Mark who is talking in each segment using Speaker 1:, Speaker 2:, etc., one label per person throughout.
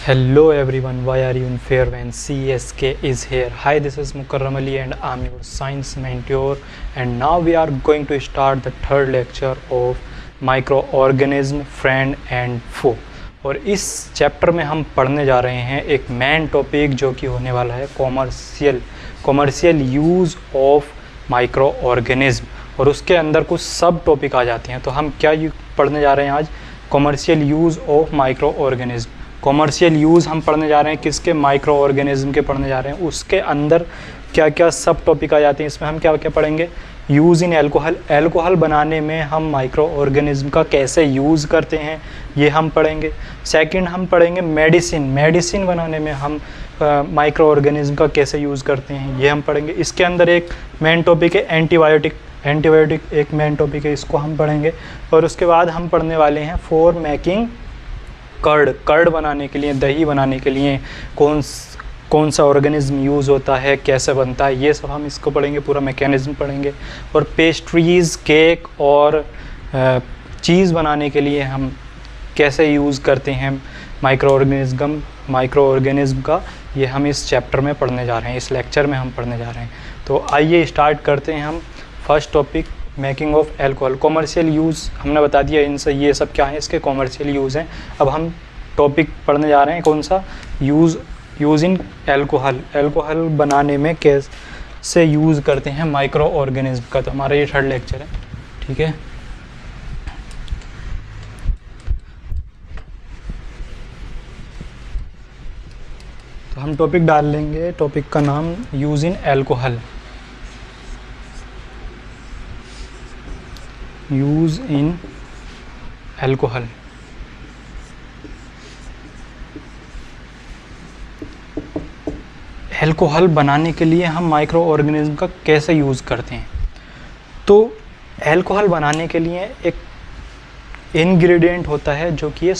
Speaker 1: Hello everyone, why are you in fear when CSK is here? Hi, this is Mukarram Ali and I'm your science mentor, and now we are going to start the third lecture of microorganism friend and foe। और इस chapter में हम पढ़ने जा रहे हैं एक main topic जो कि होने वाला है commercial use of micro organism, और उसके अंदर कुछ सब टॉपिक आ जाते हैं। तो हम क्या पढ़ने जा रहे हैं आज? Commercial use of micro organism. Commercial use हम पढ़ने जा रहे हैं किसके? माइक्रो ऑर्गेनिज्म के पढ़ने जा रहे हैं। उसके अंदर क्या क्या सब टॉपिक आ जाते हैं, इसमें हम क्या क्या पढ़ेंगे? यूज़ इन एल्कोहल, एल्कोहल बनाने में हम माइक्रो ऑर्गेनिज्म का कैसे यूज़ करते हैं ये हम पढ़ेंगे। सेकंड हम पढ़ेंगे मेडिसिन बनाने में हम माइक्रो ऑर्गेनिज्म का कैसे यूज़ करते हैं ये हम पढ़ेंगे। इसके अंदर एक मेन टॉपिक है एंटीबायोटिक एक मेन टॉपिक है, इसको हम पढ़ेंगे। और उसके बाद हम पढ़ने वाले हैं फॉर मेकिंग कर्ड बनाने के लिए, दही बनाने के लिए कौन सा ऑर्गेनिज्म यूज़ होता है, कैसे बनता है, ये सब हम इसको पढ़ेंगे, पूरा मैकेनिज्म पढ़ेंगे। और पेस्ट्रीज़, केक और चीज़ बनाने के लिए हम कैसे यूज़ करते हैं माइक्रो ऑर्गेनिज्म का, ये हम इस चैप्टर में पढ़ने जा रहे हैं, इस लेक्चर में हम पढ़ने जा रहे हैं। तो आइए स्टार्ट करते हैं हम। First topic making of alcohol. Commercial use हमने बता दिया, इनसे ये सब क्या है, इसके कॉमर्शियल यूज़ हैं। अब हम टॉपिक पढ़ने जा रहे हैं कौन सा? यूज़ इन एल्कोहल बनाने में कैसे यूज़ करते हैं माइक्रो ऑर्गेनिज्म का। तो हमारा ये थर्ड लेक्चर है, ठीक है। तो हम टॉपिक डाल लेंगे, टॉपिक का नाम use in alcohol. Use in alcohol. Alcohol बनाने के लिए हम माइक्रो ऑर्गेनिज्म का कैसे यूज़ करते हैं? तो एल्कोहल बनाने के लिए एक इंग्रेडिएंट होता है जो कि है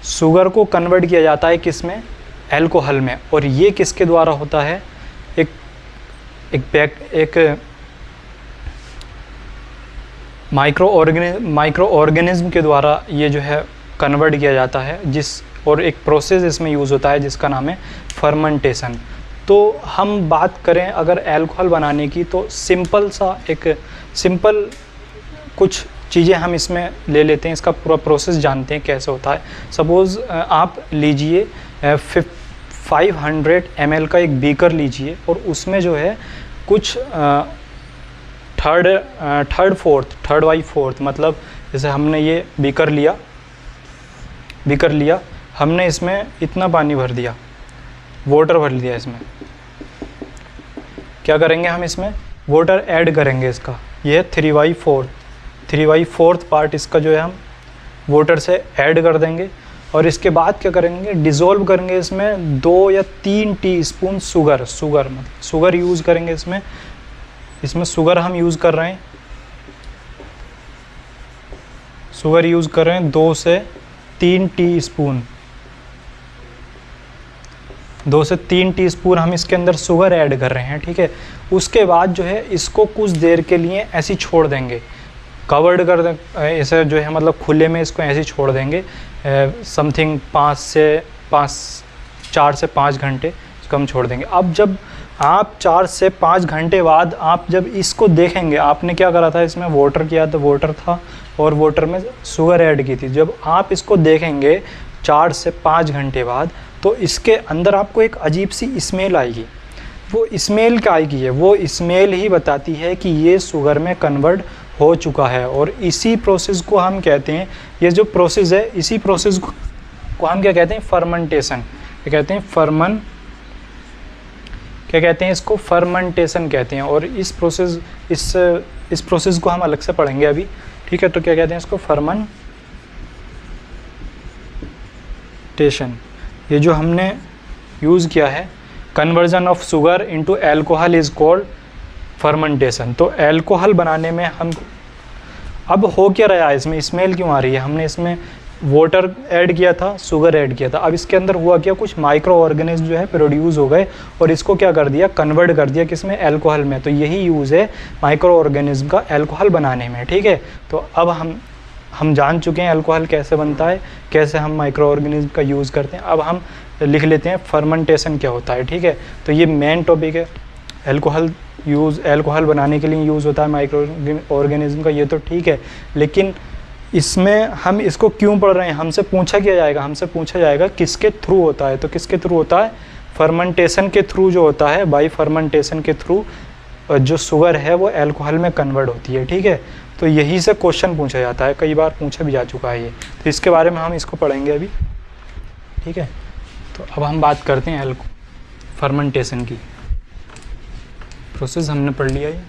Speaker 1: शुगर को कन्वर्ट किया जाता है किस में? एल्कोहल में। और ये किसके द्वारा होता है? एक माइक्रो ऑर्गेनिज्म के द्वारा ये जो है कन्वर्ट किया जाता है, और एक प्रोसेस इसमें यूज़ होता है जिसका नाम है फर्मेंटेशन। तो हम बात करें अगर एल्कोहल बनाने की, तो सिंपल कुछ चीज़ें हम इसमें ले लेते हैं, इसका पूरा प्रोसेस जानते हैं कैसे होता है। सपोज़ आप लीजिए 500 ml का एक बीकर लीजिए, और उसमें जो है कुछ थर्ड बाई फोर्थ, मतलब जैसे हमने ये बीकर लिया, हमने इसमें इतना पानी भर दिया, वाटर भर दिया। इसमें क्या करेंगे? हम इसमें वाटर ऐड करेंगे। इसका ये 3/4 पार्ट इसका जो है हम वाटर से ऐड कर देंगे। और इसके बाद क्या करेंगे? डिज़ोल्व करेंगे इसमें 2 या 3 टीस्पून शुगर यूज़ करेंगे। इसमें शुगर हम यूज़ कर रहे हैं, 2 से 3 टीस्पून हम इसके अंदर शुगर ऐड कर रहे हैं, ठीक है। उसके बाद जो है इसको कुछ देर के लिए ऐसे छोड़ देंगे, कवर्ड कर दें, ऐसे जो है मतलब खुले में इसको ऐसे छोड़ देंगे समथिंग 4 से 5 घंटे इसको हम छोड़ देंगे। अब जब आप 4 से 5 घंटे बाद आप जब इसको देखेंगे, आपने क्या करा था? इसमें वाटर किया तो वाटर था, और वाटर में शुगर ऐड की थी। जब आप इसको देखेंगे 4 से 5 घंटे बाद, तो इसके अंदर आपको एक अजीब सी स्मेल आएगी। वो स्मेल क्या आएगी है? वो स्मेल ही बताती है कि ये शुगर में कन्वर्ट हो चुका है। और इसी प्रोसेस को हम कहते हैं, ये जो प्रोसेस है, इसी प्रोसेस को हम क्या कहते हैं? फर्मेंटेशन। क्या कहते हैं इसको? फर्मेंटेशन कहते हैं। और इस प्रोसेस को हम अलग से पढ़ेंगे अभी, ठीक है। तो क्या कहते हैं इसको? फर्मेंटेशन। ये जो हमने यूज़ किया है, conversion of sugar into alcohol is called fermentation. तो एल्कोहल बनाने में हम अब हो क्या रहा है? इसमें स्मेल क्यों आ रही है? हमने इसमें वाटर ऐड किया था, शुगर ऐड किया था। अब इसके अंदर हुआ क्या? कुछ माइक्रो ऑर्गेनिज्म जो है प्रोड्यूस हो गए, और इसको क्या कर दिया? कन्वर्ट कर दिया किसमें? एल्कोहल में। तो यही यूज़ है माइक्रो ऑर्गेनिज्म का एल्कोहल बनाने में, ठीक है। तो अब हम हम जान चुके हैं अल्कोहल कैसे बनता है, कैसे हम माइक्रो ऑर्गेनिज्म का यूज़ करते हैं। अब हम लिख लेते हैं फर्मेंटेशन क्या होता है, ठीक है। तो ये मेन टॉपिक है, अल्कोहल बनाने के लिए यूज़ होता है माइक्रो ऑर्गेनिज्म का, ये तो ठीक है। लेकिन इसमें हम इसको क्यों पढ़ रहे हैं, हमसे पूछा जाएगा किसके थ्रू होता है। तो किसके थ्रू होता है, फर्मेंटेशन के थ्रू जो होता है, बाई फर्मेंटेशन के थ्रू जो शुगर है वो अल्कोहल में कन्वर्ट होती है, ठीक है। तो यही से क्वेश्चन पूछा जाता है, कई बार पूछा भी जा चुका है ये। तो इसके बारे में हम इसको पढ़ेंगे अभी, ठीक है। तो अब हम बात करते हैं फर्मेंटेशन की। प्रोसेस हमने पढ़ लिया ये।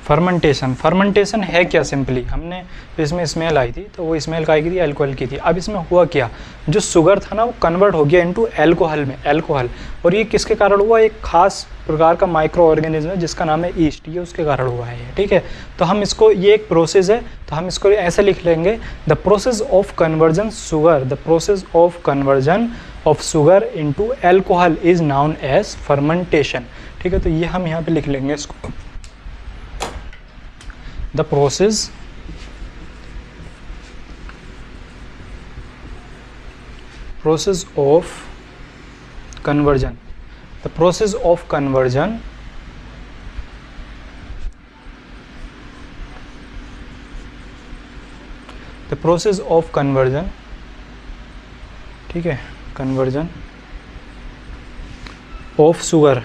Speaker 1: फर्मेंटेशन है क्या, सिंपली हमने इसमें स्मेल आई थी, तो वो स्मेल का आई थी अल्कोहल की थी। अब इसमें हुआ क्या, जो शुगर था ना वो कन्वर्ट हो गया इनटू अल्कोहल। और ये किसके कारण हुआ, एक खास प्रकार का माइक्रो ऑर्गेनिज्म है जिसका नाम है ईस्ट, ये उसके कारण हुआ है, ठीक है। तो हम इसको, ये एक प्रोसेस है, तो हम इसको ऐसे लिख लेंगे, the process of conversion of sugar into alcohol is known as fermentation, ठीक है। तो ये हम यहाँ पे लिख लेंगे इसको, the process of conversion ठीक है, कन्वर्जन ऑफ शुगर,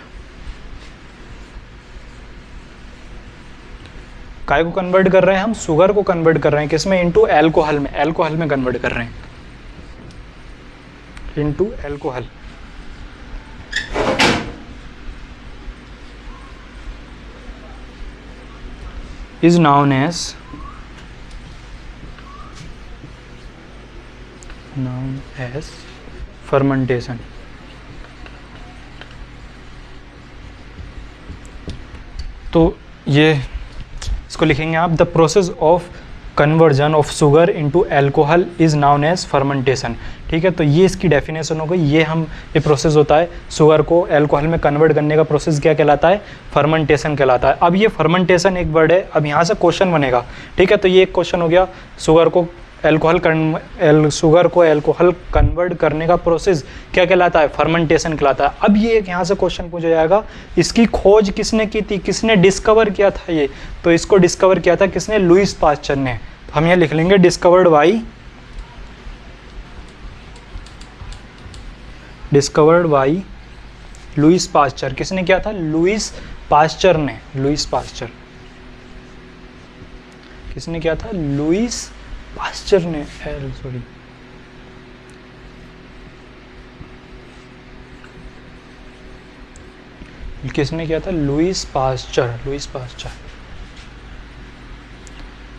Speaker 1: काय को कन्वर्ट कर रहे हैं हम, शुगर को कन्वर्ट कर रहे हैं किसमें, इनटू अल्कोहल में कन्वर्ट कर रहे हैं, into alcohol. Is known as fermentation. तो ये इसको लिखेंगे आप, the process of conversion of sugar into alcohol is known as fermentation, ठीक है। तो ये इसकी डेफिनेशन हो गई। ये प्रोसेस होता है शुगर को अल्कोहल में कन्वर्ट करने का प्रोसेस, क्या कहलाता है, फर्मेंटेशन कहलाता है। अब ये फर्मेंटेशन एक वर्ड है, अब यहाँ से क्वेश्चन बनेगा, ठीक है। तो ये एक क्वेश्चन हो गया, शुगर को अल्कोहल कन्वर्ट करने का प्रोसेस क्या कहलाता है, फर्मेंटेशन कहलाता है। अब ये यहाँ से क्वेश्चन पूछा जाएगा, इसकी खोज किसने की थी, किसने डिस्कवर किया था ये, तो इसको डिस्कवर किया था किसने, लुईस पास्चर ने। तो हम यहाँ लिख लेंगे डिस्कवर्ड बाई लुईस पास्चर। किसने किया था, लुईस पास्चर ने, किसने किया था, लुईस पास्चर ने, किसने किया था, लुईस पास्चर।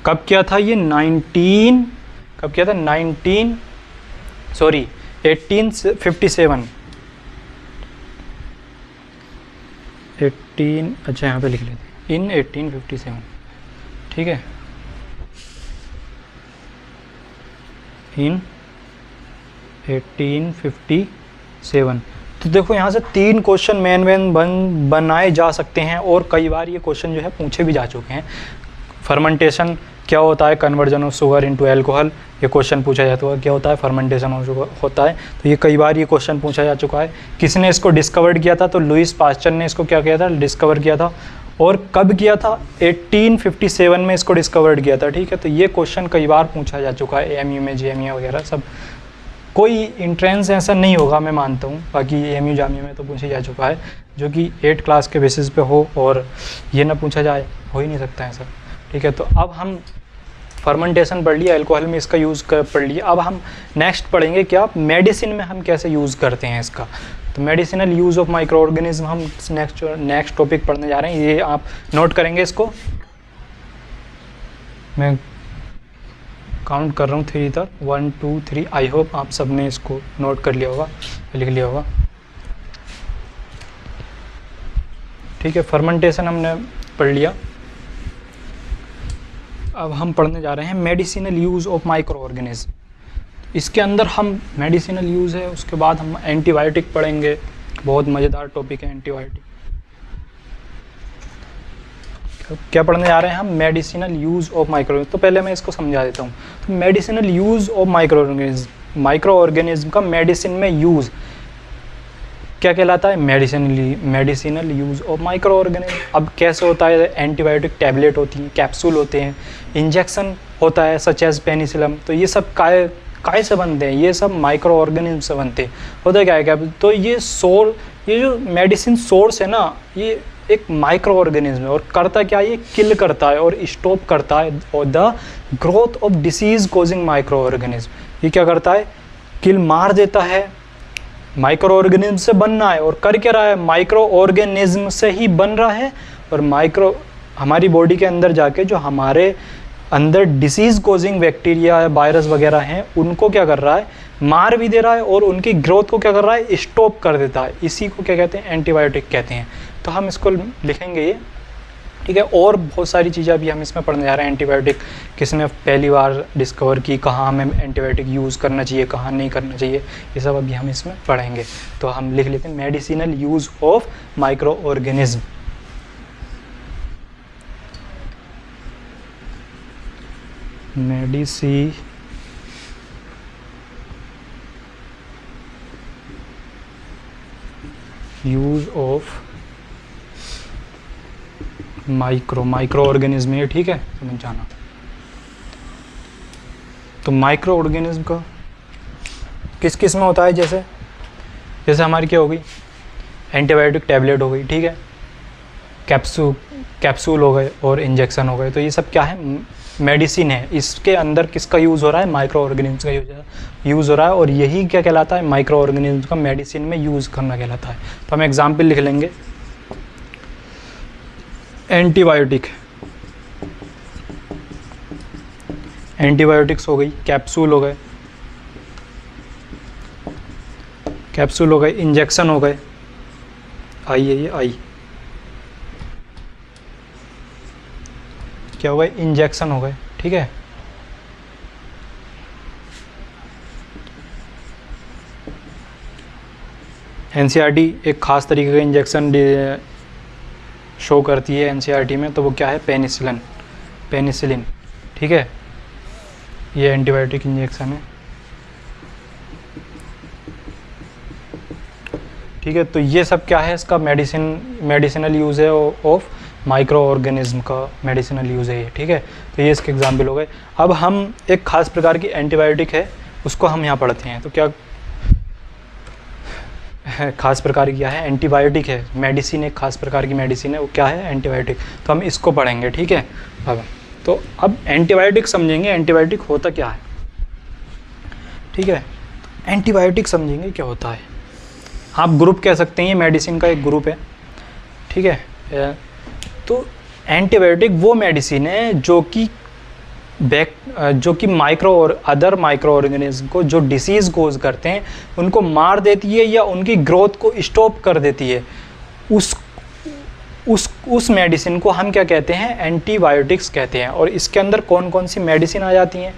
Speaker 1: कब किया था ये, 1857। अच्छा यहाँ पे लिख लेते हैं, इन 1857, ठीक है, इन 1857। तो देखो यहाँ से 3 क्वेश्चन मेन बनाए जा सकते हैं, और कई बार ये क्वेश्चन जो है पूछे भी जा चुके हैं। फर्मेंटेशन क्या होता है, conversion of sugar into alcohol, ये क्वेश्चन पूछा जाता है, क्या होता है फर्मेंटेशन ऑफ शुगर होता है। तो ये कई बार ये क्वेश्चन पूछा जा चुका है। किसने इसको डिस्कवर्ड किया था, तो लुईस पास्चर ने इसको क्या किया था, डिस्कवर किया था। और कब किया था, 1857 में इसको डिस्कवर्ड किया था, ठीक है। तो ये क्वेश्चन कई बार पूछा जा चुका है, एएमयू में, जेएमयू वगैरह सब। कोई इंट्रेंस ऐसा नहीं होगा, मैं मानता हूँ, बाकी एएमयू जामिया में तो पूछा जा चुका है, जो कि 8 क्लास के बेसिस पे हो और ये ना पूछा जाए, हो ही नहीं सकता है सर, ठीक है। तो अब हम फर्मेंटेशन पढ़ लिया, अल्कोहल में इसका यूज़ पढ़ लिया। अब हम नेक्स्ट पढ़ेंगे क्या, मेडिसिन में हम कैसे यूज़ करते हैं इसका। तो medicinal use of micro organism हम नेक्स्ट टॉपिक पढ़ने जा रहे हैं। ये आप नोट करेंगे, इसको मैं काउंट कर रहा हूँ 3 तक, 1 2 3। आई होप आप सब ने इसको नोट कर लिया होगा, लिख लिया होगा, ठीक है। फर्मेंटेशन हमने पढ़ लिया। अब हम पढ़ने जा रहे हैं medicinal use of micro organism. इसके अंदर हम मेडिसिनल यूज़ है, उसके बाद हम एंटीबायोटिक पढ़ेंगे, बहुत मज़ेदार टॉपिक है एंटीबायोटिक। क्या पढ़ने जा रहे हैं हम? Medicinal use of micro. तो पहले मैं इसको समझा देता हूँ। तो medicinal use of micro organism, micro organism का मेडिसिन में यूज़ क्या कहलाता है? Medicinal use of micro organism. अब कैसे होता है? एंटीबायोटिक टैबलेट होती हैं, कैप्सूल होते हैं, इंजेक्शन होता है सच एज पेनिसिलम। तो ये सब काय से बनते हैं? ये सब माइक्रो ऑर्गेनिज्म से बनते हैं। होता क्या है क्या? तो ये जो मेडिसिन सोर्स है ना, ये एक माइक्रो ऑर्गेनिज्म है और करता क्या? ये किल करता है और स्टॉप करता है और the growth of disease causing micro organism. ये क्या करता है? किल मार देता है। माइक्रो ऑर्गेनिज्म से बनना है और कर क्या रहा है? माइक्रो ऑर्गेनिज्म से ही बन रहा है। और हमारी बॉडी के अंदर जाके जो हमारे अंदर डिसीज कॉजिंग बैक्टीरिया है, वायरस वगैरह हैं, उनको क्या कर रहा है? मार भी दे रहा है और उनकी ग्रोथ को क्या कर रहा है? स्टॉप कर देता है। इसी को क्या कहते हैं? एंटीबायोटिक कहते हैं। तो हम इसको लिखेंगे ये, ठीक है। और बहुत सारी चीज़ें अभी हम इसमें पढ़ने जा रहे हैं। एंटीबायोटिक किसने पहली बार डिस्कवर की, कहाँ हमें एंटीबायोटिक यूज़ करना चाहिए, कहाँ नहीं करना चाहिए, ये सब अभी हम इसमें पढ़ेंगे। तो हम लिख लेते हैं medicinal use of micro organism. Medicine use of micro organism है, ठीक है, समझ जाना। तो माइक्रो ऑर्गेनिज्म का किस किस में होता है? जैसे हमारी क्या हो गई? एंटीबायोटिक टैबलेट हो गई, ठीक है, कैप्सूल हो गए और इंजेक्शन हो गए। तो ये सब क्या है? मेडिसिन है। इसके अंदर किसका यूज़ हो रहा है? माइक्रो ऑर्गेनिज्म का यूज़ हो रहा है। और यही क्या कहलाता है? माइक्रो ऑर्गेनिज्म का मेडिसिन में यूज़ करना कहलाता है। तो हम एग्जाम्पल लिख लेंगे। एंटीबायोटिक्स हो गई, कैप्सूल हो गए, इंजेक्शन हो गए, क्या हो गए? इंजेक्शन हो गए, ठीक है। एनसीईआरटी एक खास तरीके का इंजेक्शन शो करती है एनसीईआरटी में, तो वो क्या है? पेनिसिलिन, ठीक है। ये एंटीबायोटिक इंजेक्शन है, ठीक है। तो ये सब क्या है? इसका मेडिसिनल यूज़ है ऑफ माइक्रो ऑर्गेनिज्म का मेडिसिनल यूज़ है ये, ठीक है। तो ये इसके एग्जाम्पल हो गए। अब हम एक खास प्रकार की एंटीबायोटिक है उसको हम यहाँ पढ़ते हैं। तो क्या खास प्रकार की क्या है? एंटीबायोटिक है। मेडिसिन एक खास प्रकार की मेडिसिन है, वो क्या है? एंटीबायोटिक। तो हम इसको पढ़ेंगे, ठीक है। अब एंटीबायोटिक समझेंगे, एंटीबायोटिक होता क्या है, ठीक है। एंटीबायोटिक समझेंगे क्या होता है। आप ग्रुप कह सकते हैं, ये मेडिसिन का एक ग्रुप है, ठीक है। तो एंटीबायोटिक वो मेडिसिन है जो कि माइक्रो और अदर माइक्रो ऑर्गेनिज्म को जो डिसीज़ कोज करते हैं उनको मार देती है या उनकी ग्रोथ को स्टॉप कर देती है। उस मेडिसिन को हम क्या कहते हैं? एंटीबायोटिक्स कहते हैं। और इसके अंदर कौन कौन सी मेडिसिन आ जाती हैं,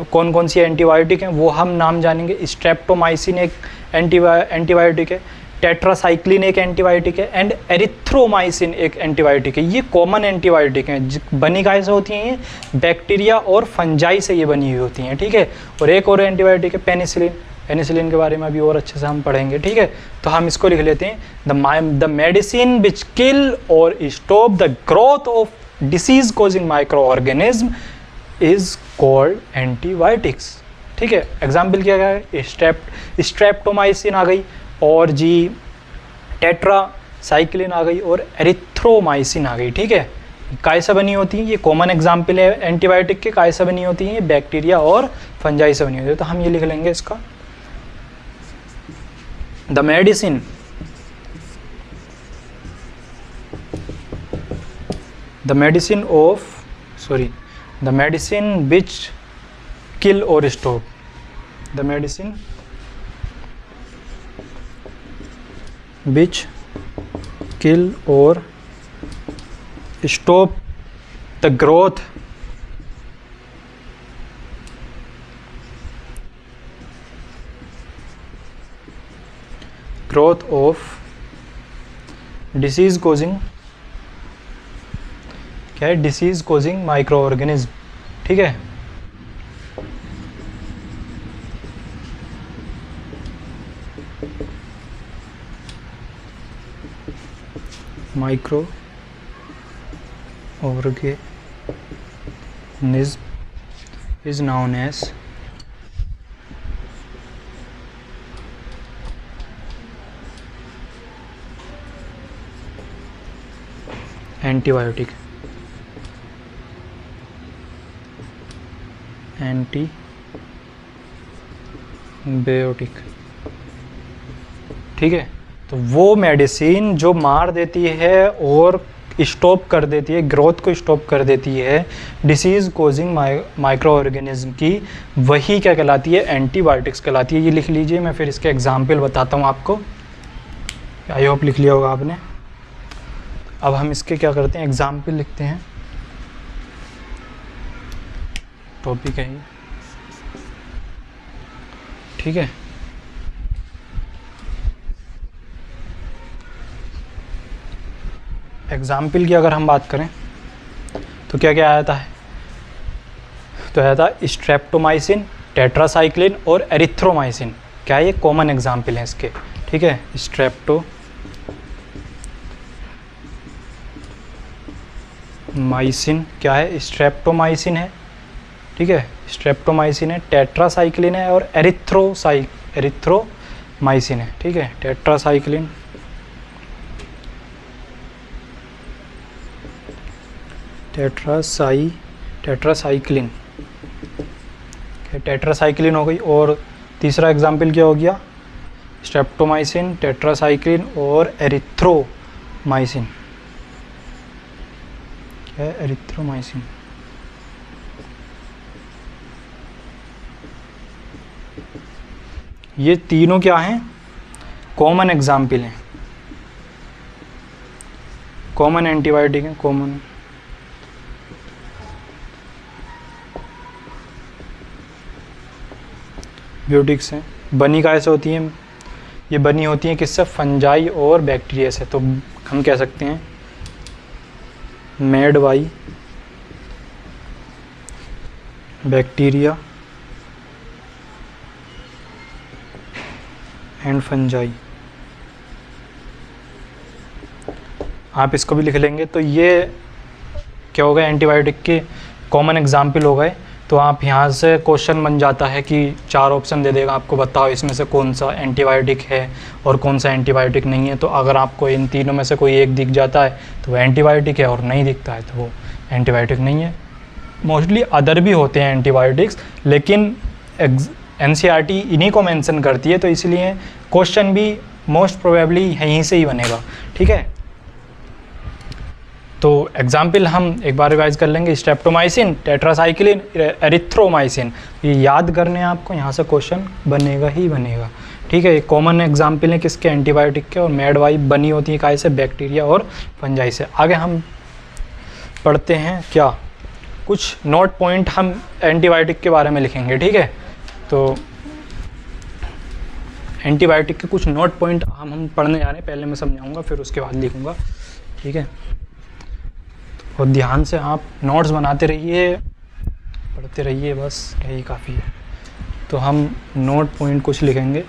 Speaker 1: कौन कौन सी एंटीबायोटिक हैं, वो हम नाम जानेंगे। स्ट्रेप्टोमाइसिन एक एंटीबायोटिक है, टेट्रासाइक्लिन एक एंटीबायोटिक है, एंड एरिथ्रोमाइसिन एक एंटीबायोटिक है। ये कॉमन एंटीबायोटिक हैं। बनी काय से होती हैं? ये बैक्टीरिया और फंजाई से ये बनी हुई होती हैं, ठीक है। और एक और एंटीबायोटिक है पेनिसिलिन के बारे में अभी और अच्छे से हम पढ़ेंगे, ठीक है। तो हम इसको लिख लेते हैं, द मेडिसिन विच किल और stop the growth of disease causing micro organism is called antibiotics, ठीक है। एग्जाम्पल क्या है? स्ट्रेप्टोमाइसिन आ गई, और जी टेट्रासाइक्लिन आ गई, और एरिथ्रोमाइसिन आ गई, ठीक है। काय से बनी होती हैं? ये कॉमन एग्जाम्पल है एंटीबायोटिक के। काय से बनी होती हैं? ये बैक्टीरिया और फंजाई से बनी होती है। तो हम ये लिख लेंगे इसका, द मेडिसिन विच किल और stop, the medicine which kill or stop the growth growth of disease causing, क्या है, डिसीज कोजिंग माइक्रो ऑर्गेनिज्म, ठीक है। Micro organism is known as antibiotic, antibiotic, ठीक है। तो वो मेडिसिन जो मार देती है और स्टॉप कर देती है, ग्रोथ को स्टॉप कर देती है डिसीज़ कोजिंग माइक्रो ऑर्गेनिज्म की, वही क्या कहलाती है, एंटीबायोटिक्स कहलाती है। ये लिख लीजिए, मैं फिर इसके एग्जाम्पल बताता हूँ आपको, आई होप लिख लिया होगा आपने। अब हम इसके क्या करते हैं, एग्जाम्पल लिखते हैं, टॉपिक है ये, ठीक है। एग्जाम्पल की अगर हम बात करें तो क्या क्या आता है, तो आया था स्ट्रेप्टोमाइसिन, टेट्रासाइक्लिन और एरिथ्रोमाइसिन, क्या है, ये कॉमन एग्जाम्पल हैं इसके, ठीक है। स्ट्रेप्टोमाइसिन क्या है, स्ट्रेप्टोमाइसिन है, ठीक है, स्ट्रेप्टोमाइसिन है, टेट्रासाइक्लिन है और एरिथ्रोमाइसिन है, ठीक है। टेट्रासाइक्लिन, टेट्रासाइक्लिन, टेट्रासाइक्लिन हो गई। और तीसरा एग्जाम्पल क्या हो गया, स्ट्रेप्टोमाइसिन, टेट्रासाइक्लिन और एरिथ्रोमाइसिन, क्या है, एरिथ्रोमाइसिन। ये तीनों क्या हैं, कॉमन एग्जाम्पल हैं, कॉमन एंटीबायोटिक हैं, कॉमन बायोटिक्स हैं। बनी कैसे होती हैं, ये बनी होती हैं किससे, फंजाई और बैक्टीरिया से। तो हम कह सकते हैं made by bacteria and fungi, आप इसको भी लिख लेंगे। तो ये क्या हो गया, एंटीबायोटिक के कॉमन एग्जाम्पल हो गए। तो आप यहाँ से क्वेश्चन बन जाता है कि 4 ऑप्शन दे देगा, आपको बताओ इसमें से कौन सा एंटीबायोटिक है और कौन सा एंटीबायोटिक नहीं है। तो अगर आपको इन तीनों में से कोई एक दिख जाता है तो वो एंटीबायोटिक है, और नहीं दिखता है तो वो एंटीबायोटिक नहीं है। मोस्टली अदर भी होते हैं एंटीबायोटिक्स, लेकिन NCERT इन्हीं को मेंशन करती है, तो इसलिए क्वेश्चन भी मोस्ट प्रोबेबली यहीं से ही बनेगा, ठीक है। तो एग्जाम्पल हम एक बार रिवाइज कर लेंगे, स्ट्रेप्टोमाइसिन, टेट्रासाइक्लिन, एरिथ्रोमाइसिन, ये याद करने हैं आपको, यहाँ से क्वेश्चन बनेगा ही बनेगा, ठीक है। ये कॉमन एग्जाम्पल है किसके, एंटीबायोटिक के। और मेड बाई बनी होती है कैसे, बैक्टीरिया और फंजाई से। आगे हम पढ़ते हैं क्या, कुछ नोट पॉइंट हम एंटीबायोटिक के बारे में लिखेंगे, ठीक है। तो एंटीबायोटिक के कुछ नोट पॉइंट हम पढ़ने जा रहे हैं, पहले मैं समझाऊंगा फिर उसके बाद लिखूंगा, ठीक है। और ध्यान से आप नोट्स बनाते रहिए, पढ़ते रहिए, बस यही काफ़ी है। तो हम नोट पॉइंट कुछ लिखेंगे,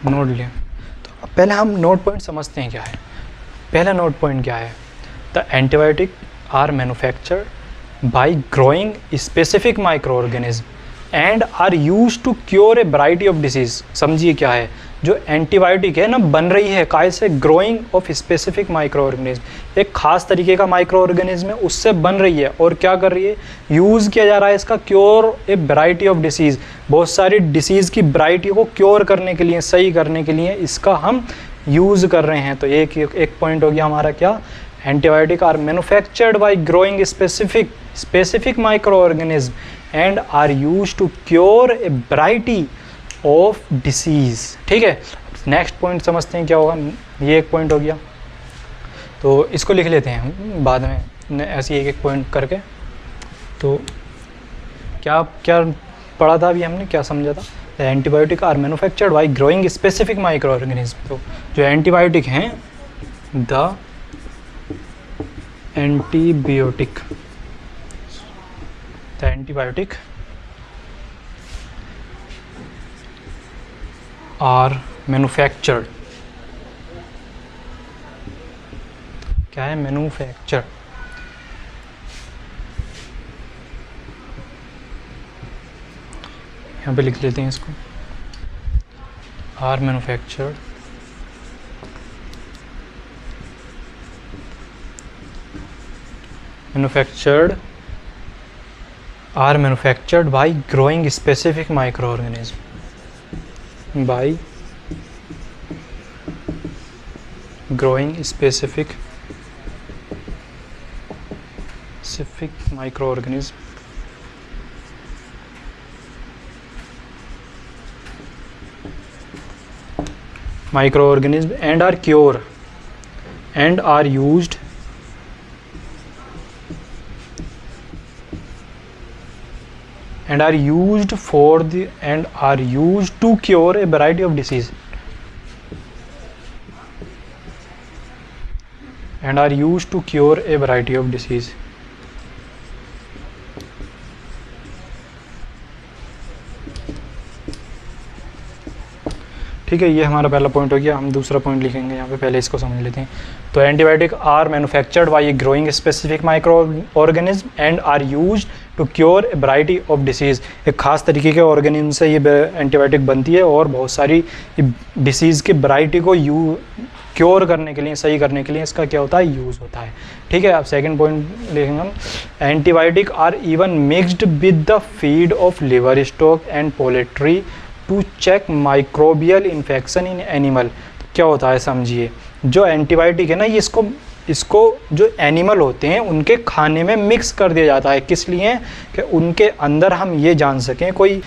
Speaker 1: नोट लें। तो पहले हम नोट पॉइंट समझते हैं क्या है। पहला नोट पॉइंट क्या है, the antibiotic are manufactured by growing specific micro organism and are use to cure a variety of disease. समझिए क्या है, जो एंटीबायोटिक है ना, बन रही है काय से, growing of specific micro organism, एक खास तरीके का माइक्रो ऑर्गेनिज्म है, उससे बन रही है। और क्या कर रही है, यूज़ किया जा रहा है इसका, cure a variety of disease, बहुत सारी डिसीज़ की वैरायटी को क्योर करने के लिए, सही करने के लिए इसका हम यूज़ कर रहे हैं। तो एक पॉइंट हो गया हमारा क्या, antibiotic are manufactured by growing specific micro organism and are use to cure a variety of disease, ठीक है। नेक्स्ट पॉइंट समझते हैं क्या होगा, ये एक पॉइंट हो गया। तो इसको लिख लेते हैं बाद में ऐसे एक पॉइंट करके। तो क्या क्या पढ़ा था अभी हमने, क्या समझा था, the antibiotic are manufactured by growing specific micro organism. तो जो एंटीबायोटिक हैं, द एंटीबायोटिक आर मैन्युफैक्चर्ड, क्या है, मैन्युफैक्चर्ड, यहाँ पे लिख लेते हैं इसको, are manufactured are manufactured by growing specific microorganism, by growing specific microorganism, and are cure and are used to cure a variety of disease, ठीक है। ये हमारा पहला पॉइंट हो गया। हम दूसरा पॉइंट लिखेंगे यहाँ पे, पहले इसको समझ लेते हैं। तो antibiotic are manufactured by a growing specific micro organism and are used to cure a variety of disease. एक खास तरीके के ऑर्गेनिज्म से ये एंटीबायोटिक बनती है और बहुत सारी डिसीज़ की वैरायटी को क्योर करने के लिए, सही करने के लिए इसका क्या होता है, यूज़ होता है। ठीक है, अब सेकंड पॉइंट लिखेंगे हम, antibiotic are even mixed with the feed of livestock and poultry to check microbial infection in animal. क्या होता है समझिए, जो एंटीबायोटिक है ना, ये इसको जो एनिमल होते हैं उनके खाने में मिक्स कर दिया जाता है। किस लिए? कि उनके अंदर हम ये जान सकें कोई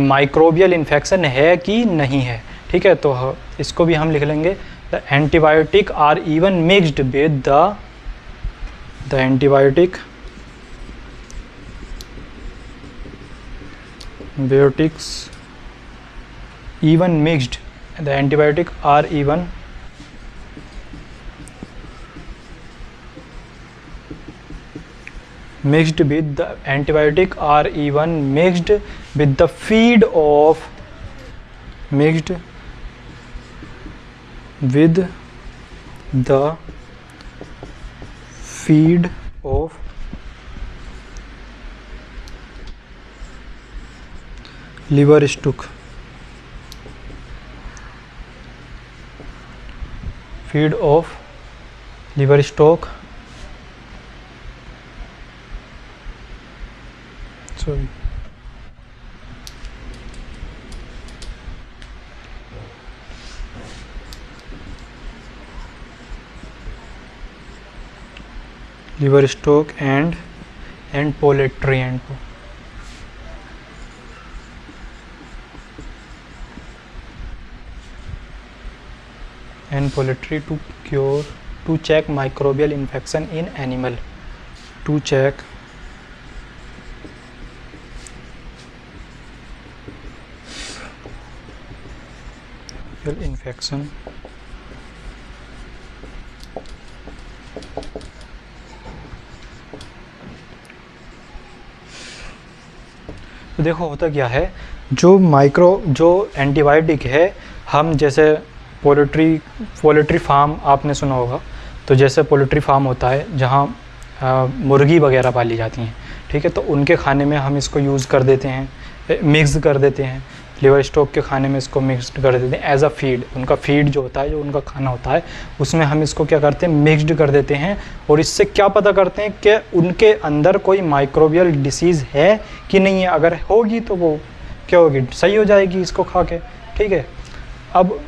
Speaker 1: माइक्रोबियल इन्फेक्शन है कि नहीं है। ठीक है, तो इसको भी हम लिख लेंगे, the antibiotic are even mixed with the antibiotics even mixed, the antibiotic are even mixed with the antibiotic are even mixed with the feed of liver stock, feed of liver stock, sorry, liver stock and poultry and poultry to check microbial infection in animal, to check infection तो देखो होता क्या है, जो antibiotic है, हम जैसे poultry farm आपने सुना होगा, तो जैसे पोल्ट्री फार्म होता है जहाँ मुर्गी वगैरह पाली जाती हैं, ठीक है, तो उनके खाने में हम इसको यूज़ कर देते हैं, मिक्स कर देते हैं, लिवर स्टॉक के खाने में इसको मिक्स कर देते हैं एज अ फीड। उनका फीड जो होता है, जो उनका खाना होता है, उसमें हम इसको क्या करते हैं, मिक्सड कर देते हैं। और इससे क्या पता करते हैं कि उनके अंदर कोई माइक्रोबियल डिसीज़ है कि नहीं है। अगर होगी तो वो क्या होगी, सही हो जाएगी इसको खा के। ठीक है, अब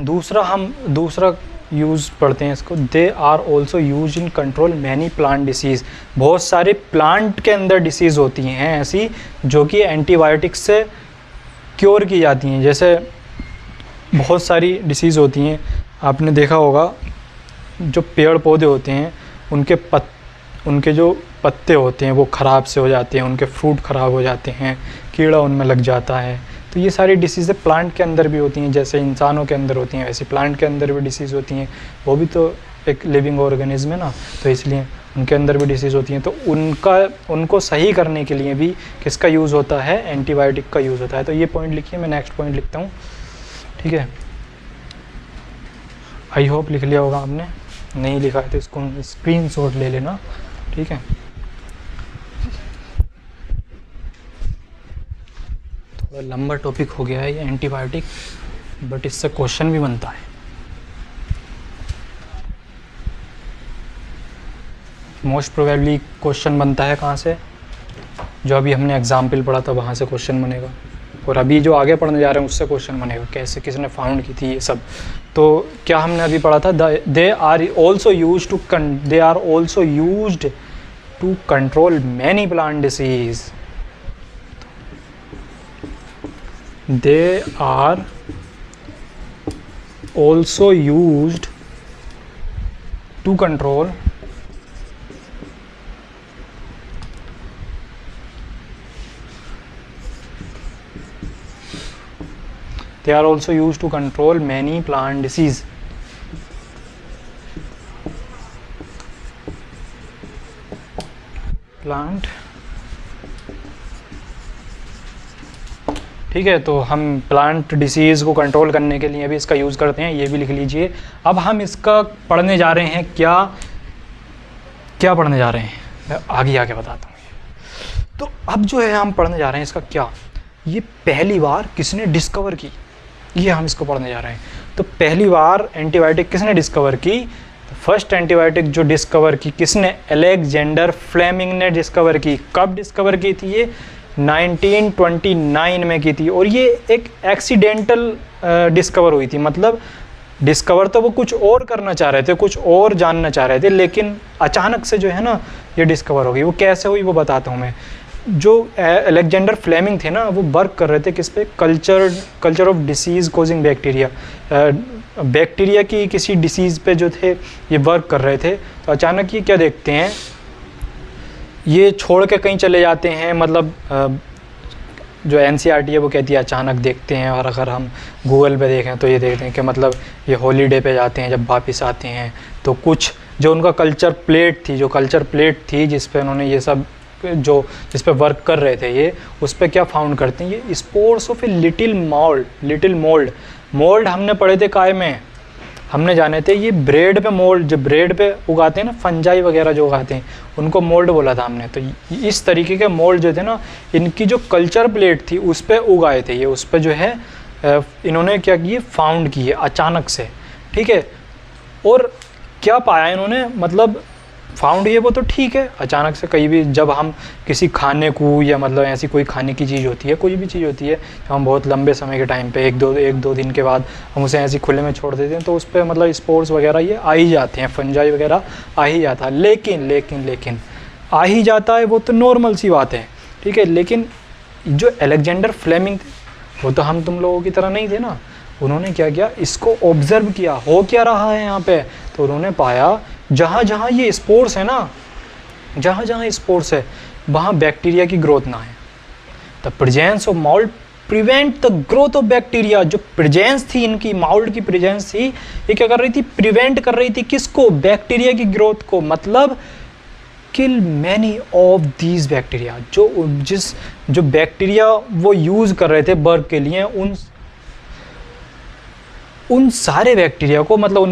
Speaker 1: दूसरा यूज़ पढ़ते हैं इसको। They are also use in control many plant disease. बहुत सारे प्लांट के अंदर डिसीज़ होती हैं ऐसी जो कि एंटीबायोटिक्स से क्योर की जाती हैं। जैसे बहुत सारी डिसीज़ होती हैं, आपने देखा होगा, जो पेड़ पौधे होते हैं उनके जो पत्ते होते हैं वो ख़राब से हो जाते हैं, उनके फ्रूट ख़राब हो जाते हैं, कीड़ा उनमें लग जाता है। तो ये सारी डिसीज़ें प्लांट के अंदर भी होती हैं, जैसे इंसानों के अंदर होती हैं वैसे प्लांट के अंदर भी डिसीज़ होती हैं। वो भी तो एक लिविंग ऑर्गेनिज्म है ना, तो इसलिए उनके अंदर भी डिसीज़ होती हैं। तो उनको सही करने के लिए भी किसका यूज़ होता है, एंटीबायोटिक का यूज़ होता है। तो ये पॉइंट लिखिए, मैं नेक्स्ट पॉइंट लिखता हूँ, ठीक है। आई होप लिख लिया होगा आपने, नहीं लिखा है तो इसको स्क्रीनशॉट ले लेना, ठीक है। थोड़ा लंबा टॉपिक हो गया है ये एंटीबायोटिक, बट इससे क्वेश्चन भी बनता है। मोस्ट प्रोबेबली क्वेश्चन बनता है कहाँ से, जो अभी हमने एग्जाम्पल पढ़ा था वहाँ से क्वेश्चन बनेगा, और अभी जो आगे पढ़ने जा रहे हैं उससे क्वेश्चन बनेगा, कैसे किसने फाउंड की थी ये सब। तो क्या हमने अभी पढ़ा था, they are also used to control many plant disease. They are also used to control They are also used to control many plant disease. Plant, ठीक है। तो हम प्लांट डिसीज़ को कंट्रोल करने के लिए भी इसका यूज़ करते हैं, ये भी लिख लीजिए। अब हम इसका पढ़ने जा रहे हैं, क्या पढ़ने जा रहे हैं, मैं आगे बताता हूँ। तो अब जो है हम पढ़ने जा रहे हैं इसका क्या, ये पहली बार किसने डिस्कवर की, ये हम इसको पढ़ने जा रहे हैं। तो पहली बार एंटीबायोटिक किसने डिस्कवर की, तो फर्स्ट एंटीबायोटिक जो डिस्कवर की किसने, अलेक्जेंडर फ्लेमिंग ने डिस्कवर की। कब डिस्कवर की थी ये, 1929 में की थी। और ये एक एक्सीडेंटल डिस्कवर हुई थी, मतलब डिस्कवर तो वो कुछ और करना चाह रहे थे, कुछ और जानना चाह रहे थे, लेकिन अचानक से जो है ना ये डिस्कवर हो गई। वो कैसे हुई वो बताता हूँ मैं। जो अलेक्जेंडर फ्लेमिंग थे ना, वो वर्क कर रहे थे किस पे, culture of disease causing bacteria, bacteria की किसी डिसीज़ पे जो थे ये वर्क कर रहे थे। तो अचानक ये क्या देखते हैं, ये छोड़ के कहीं चले जाते हैं, मतलब जो NCERT है वो कहती है अचानक देखते हैं। और अगर हम गूगल पे देखें तो ये देखते हैं कि मतलब ये हॉलीडे पे जाते हैं, जब वापस आते हैं तो कुछ जो उनका कल्चर प्लेट थी जिस पे उन्होंने ये सब जिस पे वर्क कर रहे थे ये, उस पे क्या फाउंड करते हैं, ये spores of a little mould हमने पढ़े थे काय में, हमने जाने थे ये ब्रेड पे मोल्ड, जो ब्रेड पे उगाते हैं ना फंजाई वगैरह जो उगाते हैं उनको मोल्ड बोला था हमने। तो इस तरीके के मोल्ड जो थे ना, इनकी जो कल्चर प्लेट थी उस पे उगाए थे ये, उस पे जो है इन्होंने क्या किए, फाउंड किए अचानक से, ठीक है। और क्या पाया इन्होंने, मतलब फाउंड ये वो तो ठीक है, अचानक से कहीं भी जब हम किसी खाने को या मतलब ऐसी कोई खाने की चीज़ होती है, कोई भी चीज़ होती है, हम बहुत लंबे समय के टाइम पे एक दो दिन के बाद हम उसे ऐसे खुले में छोड़ देते हैं तो उस पर मतलब स्पोर्स वगैरह ये आ ही जाते हैं, फंजाई वगैरह आ ही जाता है। लेकिन आ ही जाता है वो तो नॉर्मल सी बात है, ठीक है। लेकिन जो अलेक्जेंडर फ्लेमिंग थे वो तो हम तुम लोगों की तरह नहीं थे ना, उन्होंने क्या किया, इसको ऑब्जर्व किया हो क्या रहा है यहाँ पे। तो उन्होंने पाया जहाँ जहाँ ये स्पोर्स है ना, जहाँ स्पोर्स है वहाँ बैक्टीरिया की ग्रोथ ना है। The presence of mould prevent the growth of bacteria. जो प्रेजेंस थी इनकी, मोल्ड की प्रेजेंस थी, ये क्या कर रही थी, प्रिवेंट कर रही थी किसको, बैक्टीरिया की ग्रोथ को। मतलब किल मैनी ऑफ दीज बैक्टीरिया, जो बैक्टीरिया वो यूज़ कर रहे थे वर्क के लिए, उन सारे बैक्टीरिया को, मतलब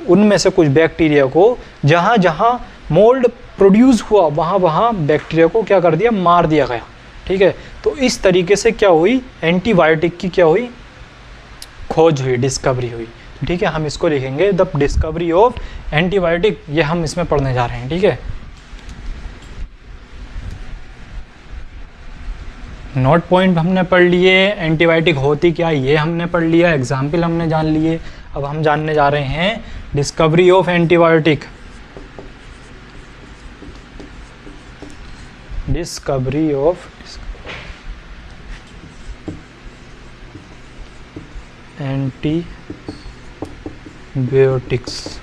Speaker 1: उनमें से कुछ बैक्टीरिया को जहाँ जहाँ मोल्ड प्रोड्यूस हुआ वहाँ बैक्टीरिया को क्या कर दिया, मार दिया गया, ठीक है। तो इस तरीके से क्या हुई, एंटीबायोटिक की क्या हुई, खोज हुई, डिस्कवरी हुई, ठीक है। हम इसको लिखेंगे द डिस्कवरी ऑफ एंटीबायोटिक, ये हम इसमें पढ़ने जा रहे हैं, ठीक है। नोट पॉइंट हमने पढ़ लिए, एंटीबायोटिक होती क्या ये हमने पढ़ लिया, एग्जाम्पल हमने जान लिए। अब हम जानने जा रहे हैं discovery of antibiotic. Discovery of antibiotics.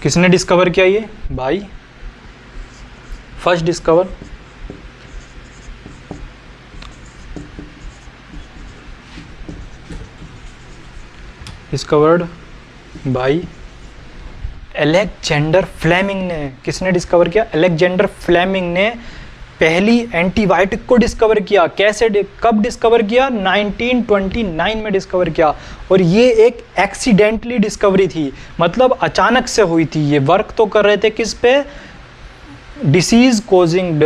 Speaker 1: किसने डिस्कवर किया ये? By first discovered by Alexander Fleming ने। किसने डिस्कवर किया? अलेक्जेंडर फ्लेमिंग ने पहली एंटीबायोटिक को डिस्कवर किया। कैसे कब डिस्कवर किया? 1929 में डिस्कवर किया। और ये एक एक्सीडेंटली डिस्कवरी थी, मतलब अचानक से हुई थी। ये वर्क तो कर रहे थे किस पे? Disease causing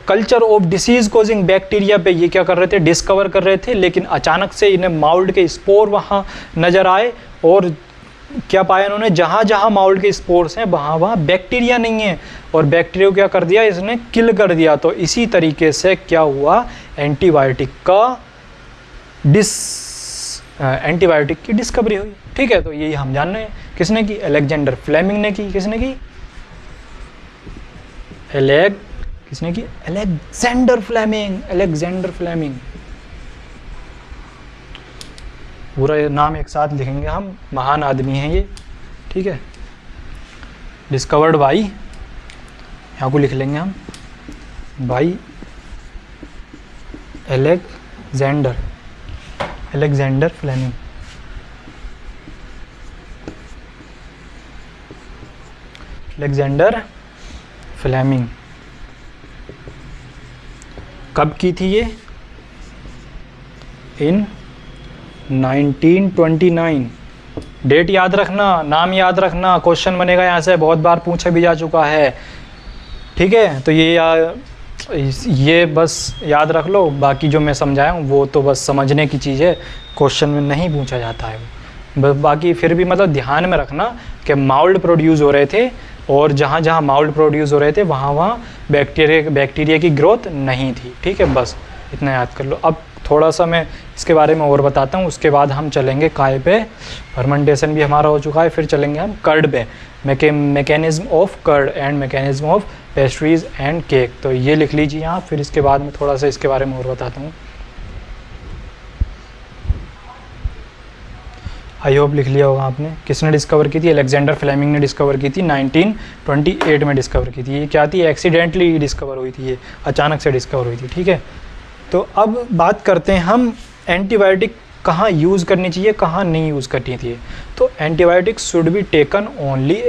Speaker 1: culture of disease causing bacteria पे ये क्या कर रहे थे? डिस्कवर कर रहे थे। लेकिन अचानक से इन्हें माउल्ड के स्पोर वहाँ नज़र आए और क्या पाया इन्होंने? जहाँ जहाँ माउल्ड के स्पोर्स हैं वहाँ वहाँ बैक्टीरिया नहीं है, और बैक्टीरिया को क्या कर दिया? इसने किल कर दिया। तो इसी तरीके से क्या हुआ? एंटीबायोटिक की डिस्कवरी हुई। ठीक है, तो यही हम जान रहे हैं। किसने की? अलेक्जेंडर फ्लेमिंग ने की। किसने की? किसने की? Alexander Fleming. पूरा नाम एक साथ लिखेंगे हम, महान आदमी हैं ये। ठीक है, डिस्कवर्ड बाई, यहाँ को लिख लेंगे हम, बाई अलेक्जेंडर फ्लेमिंग। कब की थी ये? इन 1929। डेट याद रखना, नाम याद रखना, क्वेश्चन बनेगा यहाँ से, बहुत बार पूछा भी जा चुका है। ठीक है, तो ये बस याद रख लो। बाकी जो मैं समझाया हूँ वो तो बस समझने की चीज़ है, क्वेश्चन में नहीं पूछा जाता है वो। बाकी फिर भी मतलब ध्यान में रखना कि माउल्ड प्रोड्यूस हो रहे थे, और जहाँ जहाँ माउल्ड प्रोड्यूस हो रहे थे वहाँ वहाँ बैक्टीरिया की ग्रोथ नहीं थी। ठीक है, बस इतना याद कर लो। अब थोड़ा सा मैं इसके बारे में और बताता हूँ, उसके बाद हम चलेंगे काय पे। फर्मेंटेशन भी हमारा हो चुका है, फिर चलेंगे हम कर्ड पे, mechanism of curd and mechanism of pastries and cake. तो ये लिख लीजिए यहाँ, फिर इसके बाद में थोड़ा सा इसके बारे में और बताता हूँ। आई होप लिख लिया होगा आपने। किसने डिस्कवर की थी? अलेक्जेंडर फ्लेमिंग ने डिस्कवर की थी, 1928 में डिस्कवर की थी। ये क्या थी? एक्सीडेंटली डिस्कवर हुई थी, ये अचानक से डिस्कवर हुई थी। ठीक है, तो अब बात करते हैं हम एंटीबायोटिक कहाँ यूज़ करनी चाहिए, कहाँ नहीं यूज़ करनी चाहिए। तो antibiotic should be taken only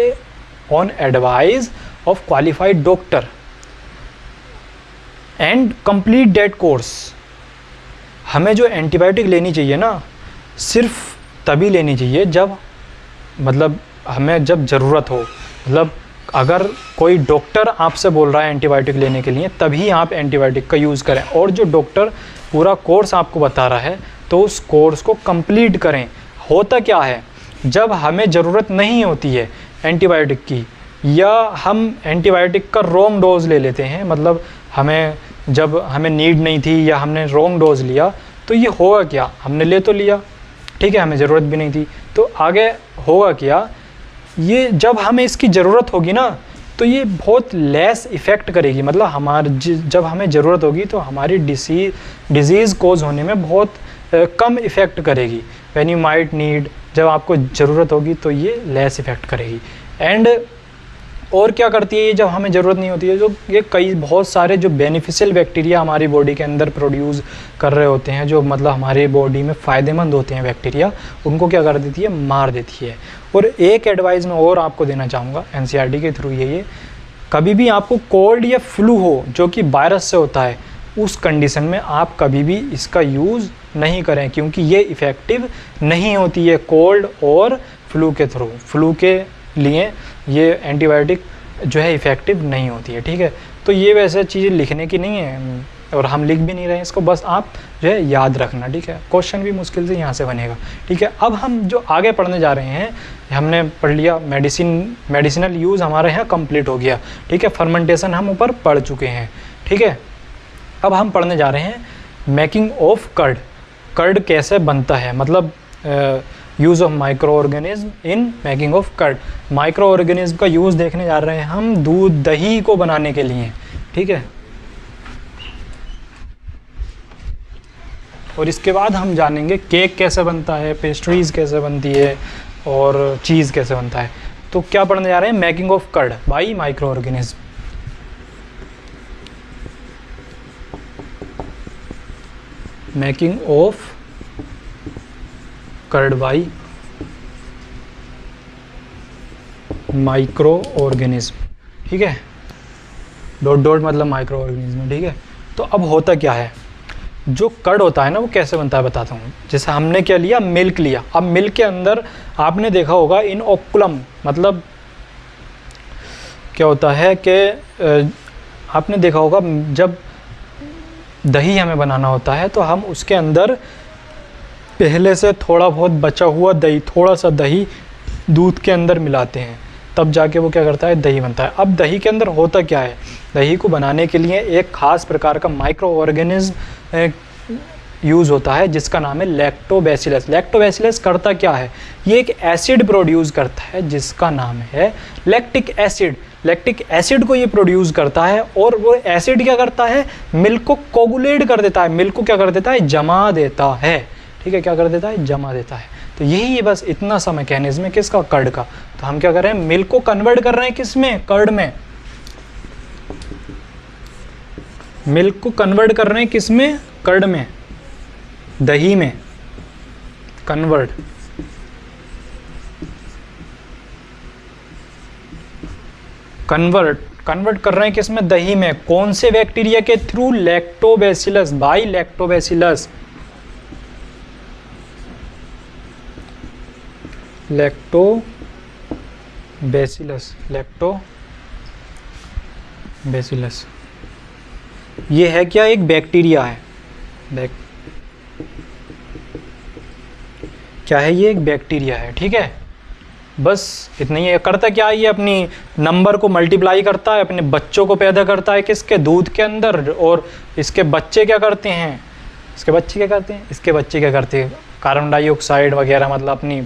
Speaker 1: on advice of qualified doctor and complete that course. हमें जो एंटीबायोटिक लेनी चाहिए ना, सिर्फ तभी लेनी चाहिए जब हमें जब ज़रूरत हो। मतलब अगर कोई डॉक्टर आपसे बोल रहा है एंटीबायोटिक लेने के लिए, तभी आप एंटीबायोटिक का यूज़ करें। और जो डॉक्टर पूरा कोर्स आपको बता रहा है तो उस कोर्स को कंप्लीट करें। होता क्या है, जब हमें ज़रूरत नहीं होती है एंटीबायोटिक की, या हम एंटीबायोटिक का रॉन्ग डोज ले लेते हैं, मतलब जब हमें नीड नहीं थी या हमने रॉन्ग डोज लिया, तो ये होगा क्या? हमने ले तो लिया, ठीक है, हमें ज़रूरत भी नहीं थी, तो आगे होगा क्या? ये जब हमें इसकी ज़रूरत होगी ना, तो ये बहुत लेस इफ़ेक्ट करेगी। मतलब जब हमें ज़रूरत होगी तो हमारी डिजीज़ कोज होने में बहुत कम इफ़ेक्ट करेगी। व्हेन यू माइट नीड, जब आपको ज़रूरत होगी तो ये लेस इफ़ेक्ट करेगी। एंड और क्या करती है ये जब हमें ज़रूरत नहीं होती है? जो ये बहुत सारे जो बेनिफिशियल बैक्टीरिया हमारी बॉडी के अंदर प्रोड्यूस कर रहे होते हैं, जो मतलब हमारे बॉडी में फ़ायदेमंद होते हैं बैक्टीरिया, उनको क्या कर देती है? मार देती है। और एक एडवाइस मैं और आपको देना चाहूँगा एनसीईआरटी के थ्रू, ये कभी भी आपको कोल्ड या फ्लू हो जो कि वायरस से होता है, उस कंडीशन में आप कभी भी इसका यूज़ नहीं करें, क्योंकि ये इफ़ेक्टिव नहीं होती है कोल्ड और फ्लू के थ्रू। फ्लू के लिए ये एंटीबायोटिक जो है इफ़ेक्टिव नहीं होती है। ठीक है, तो ये वैसे चीज़ें लिखने की नहीं है और हम लिख भी नहीं रहे हैं इसको, बस आप जो है याद रखना। ठीक है, क्वेश्चन भी मुश्किल से यहाँ से बनेगा। ठीक है, अब हम जो आगे पढ़ने जा रहे हैं, हमने पढ़ लिया मेडिसिनल यूज़ हमारे यहाँ कंप्लीट हो गया। ठीक है, फर्मेंटेशन हम ऊपर पढ़ चुके हैं। ठीक है, अब हम पढ़ने जा रहे हैं मेकिंग ऑफ कर्ड। कर्ड कैसे बनता है, मतलब use of micro organism in making of curd. Micro organism का यूज़ देखने जा रहे हैं हम दूध दही को बनाने के लिए। ठीक है, और इसके बाद हम जानेंगे केक कैसे बनता है, पेस्ट्रीज़ कैसे बनती है और चीज़ कैसे बनता है। तो क्या पढ़ने जा रहे हैं, making of curd by micro organism. Making of curd by micro organism, ठीक है, डॉट डॉट मतलब माइक्रो ऑर्गेनिज्म, ठीक है। तो अब होता क्या है, जो कर्ड होता है ना वो कैसे बनता है बताता हूँ। जैसे हमने क्या लिया, मिल्क लिया। अब मिल्क के अंदर आपने देखा होगा इनओकुलम, मतलब क्या होता है कि आपने देखा होगा जब दही हमें बनाना होता है तो हम उसके अंदर पहले से थोड़ा बहुत बचा हुआ दही, थोड़ा सा दही दूध के अंदर मिलाते हैं, तब जाके वो क्या करता है, दही बनता है। अब दही के अंदर होता क्या है, दही को बनाने के लिए एक खास प्रकार का माइक्रो ऑर्गेनिज्म यूज़ होता है जिसका नाम है लैक्टोबैसिलस। लैक्टोबैसिलस करता क्या है, ये एक एसिड प्रोड्यूस करता है जिसका नाम है लैक्टिक एसिड। लैक्टिक एसिड को ये प्रोड्यूस करता है और वो एसिड क्या करता है, मिल्क को कोगुलेट कर देता है, मिल्क को क्या कर देता है, जमा देता है, ठीक है, क्या कर देता है, जमा देता है। तो यही है बस इतना सा मैकेनिज्म है किसका, कर्ड का। तो हम क्या कर रहे हैं, मिल्क को कन्वर्ट कर रहे हैं किस में, कर्ड में। मिल्क को कन्वर्ट कर रहे हैं किस में, कर्ड में, दही में कन्वर्ट। कन्वर्ट कर रहे हैं किसमें, दही में। कौन से बैक्टीरिया के through, lactobacillus, by lactobacillus. Lactobacillus ये है क्या, एक बैक्टीरिया है। क्या है ये, एक बैक्टीरिया है, ठीक है। बस इतना ही है। करता क्या है, ये अपनी नंबर को मल्टीप्लाई करता है, अपने बच्चों को पैदा करता है किसके, दूध के अंदर। और इसके बच्चे क्या करते हैं, इसके बच्चे क्या करते हैं, कार्बन डाइऑक्साइड वगैरह, मतलब अपनी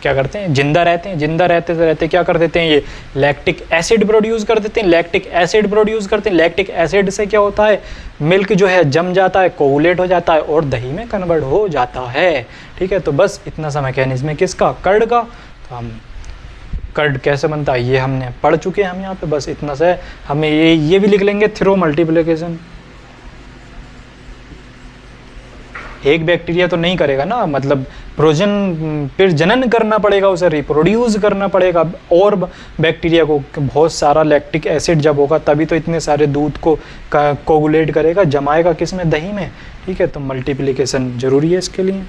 Speaker 1: क्या करते हैं, जिंदा रहते हैं। जिंदा रहते क्या कर देते हैं, ये लैक्टिक एसिड प्रोड्यूस कर देते हैं। लैक्टिक एसिड से क्या होता है, मिल्क जो है जम जाता है, कोगुलेट हो जाता है और दही में कन्वर्ट हो जाता है, ठीक है। तो बस इतना सा मैकेनिज्म है किसका, कर्ड का। तो हम कर्ड कैसे बनता है ये हमने पढ़ चुके हैं हम यहाँ पे, बस इतना से हमें ये भी लिख लेंगे, थ्रो मल्टीप्लिकेशन। एक बैक्टीरिया तो नहीं करेगा ना, मतलब फिर जनन करना पड़ेगा, उसे रिप्रोड्यूस करना पड़ेगा और बैक्टीरिया को। बहुत सारा लैक्टिक एसिड जब होगा तभी तो इतने सारे दूध को कोगुलेट करेगा, जमाएगा किसमें, दही में, ठीक है। तो मल्टीप्लिकेशन जरूरी है इसके लिए।